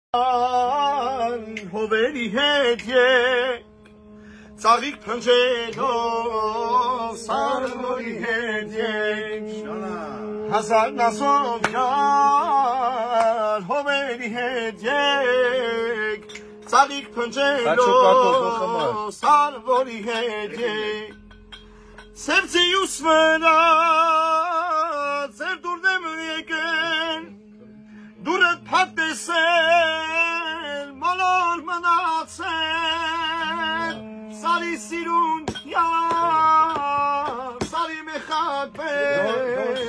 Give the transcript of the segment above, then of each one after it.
Հովերի հետ եկ ծաղիկ փնջելով սարնորի հետ եկ հազար նասով յար հովերի հետ եկ ծաղիկ փնջելով սարնորի հետ եկ սերցի յուս վրա ձեր դուրն եմ եկեն դուրդ փակ տեսել մոլոր մնացել սարի սիրուն յար սարի մեխակ բեր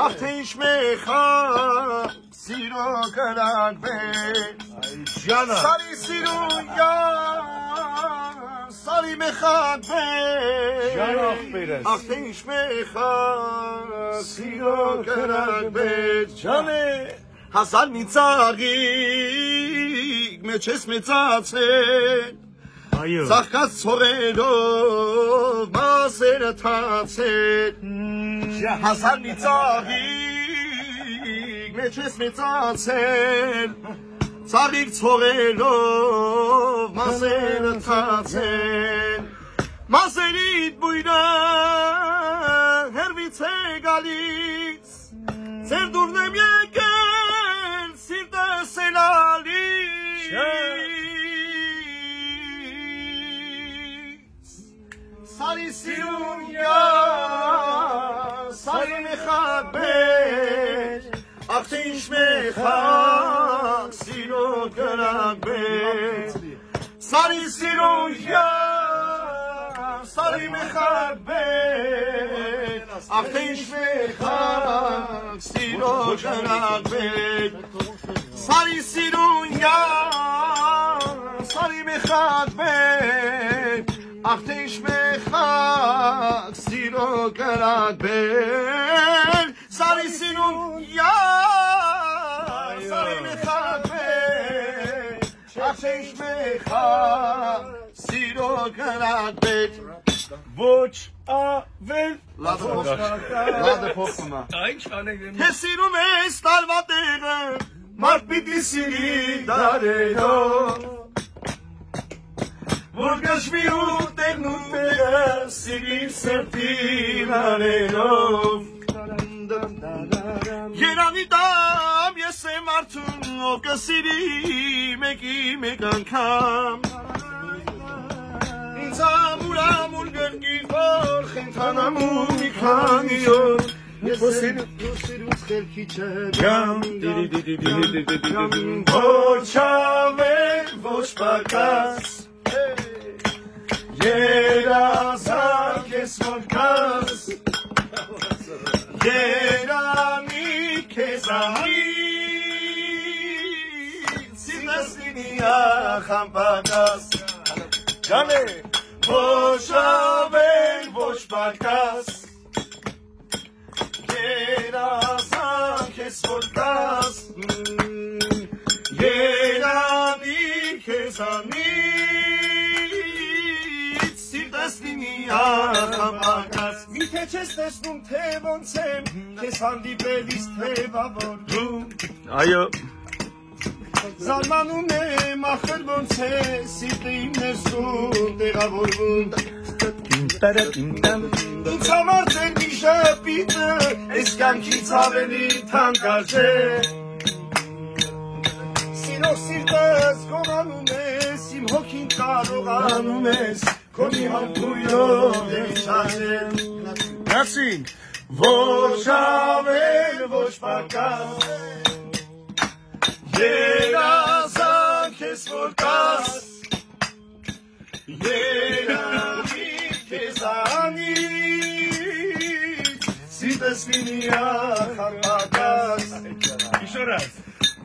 ախ թե ինչ մեխակ սիրո կրակ բեր սարի սիրուն յար սարի մեխակ բեր ախ թե ինչ մեխակ սիրո կրակ բեր ջանը Հազար մի ծաղիկ մեջ ես մեծացել Ծաղկած ծողերով մասերը թացել Հազար մի ծաղիկ մեջ ես մեծացել Ծաղիկ ծողերով մասերը թացել Մասերիդ բույրը հերվից է գալից Ձեր դուրն եմ եկել Սարի սիրուն յար սարի մեխակ բեր ախ թե ինչ մեխակ սիրո կրակ բեր Սարի սիրուն յար սարի մեխակ բեր ախ թե ինչ մեխակ սիրո կրակ բեր Սարի սիրուն յար սարի մեխակ բեր ախ թե ինչ մեխակ սիրո կրակ բեր Սարի սիրուն յար սարի մեխակ բեր ախ թե ինչ մեխակ սիրո կրակ բեր Ոչ ավել լադը փոխում է Թե սիրում ես տարվա տեղը Մարդ պիտի սիրի դարերով Որ գշվի ու տեղն ու տեղը Սիրիր սրտին արերով Երանի դամ ես եմ արդուն Ով կսիրի մեկի մեկ անգամ Ինձ ամուր գրգիր որ Խենթանամ ու մի քանի օր Ես սիրուց խելքի չգամ Ոչ ավել, ոչ պակաս Երազանք ես որ կաս Երանի քեզանից Սիրտս լինի ախամ պակաս Ջանը Ոչ ավել, ոչ պակաս Երազանք ես որ կաս Երանի քեզանից Սիրտս լինի ախապակաս Միթե չես տեսնում թե ոնց եմ Քեզ հանդիպելիս թևավորում Այո Զարմանում եմ ախր ոնց է Սիրտը իմ ներսում տեղավորվում Ինձ համար ձեր մի շապիտը Ես կյանքից ավելի թանկարժե Սիրող սիրտս գողանում ես Իմ հոգին կարողանում ես Քո մի համբույրով ես շարժել Նասին Ոչ ավել, ոչ պակաս Երազանք ես որ կաս Երանի քեզանից Սիրտս լինի ախապակաս Еще раз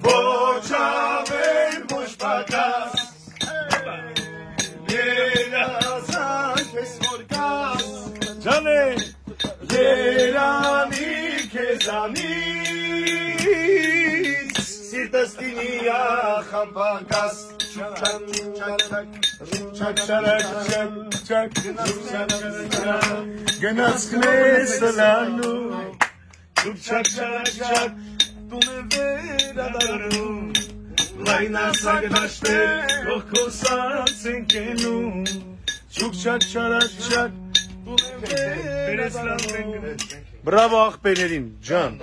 Ոչ ավել, ոչ պակաս Երազանք ես որ կաս Ջանը Երանի քեզանից Սիրտս լինի ախապակաս Գնացքն ես լանում Չուկ չակ չակ տուն է վերադարում Լայնասակ դաշտեր Կողքոսած ենք ենում Չուկ չակ չարաչակ Բրավո աղպերներին ջան